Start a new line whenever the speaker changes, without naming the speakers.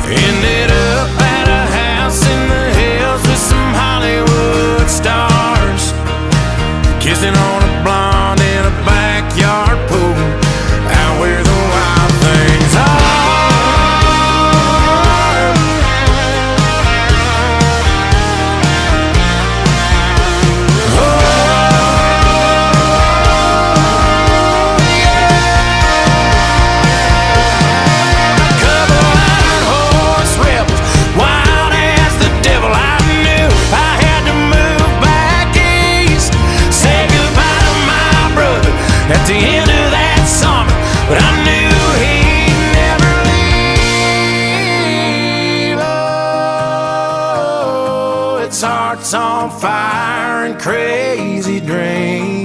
Ended up at a house in the hills with some Hollywood stars, kissing on a blonde in a backyard pool, out where the wild things are. At the end of that summer, but I knew he'd never leave. Oh, its heart's on fire and crazy dreams.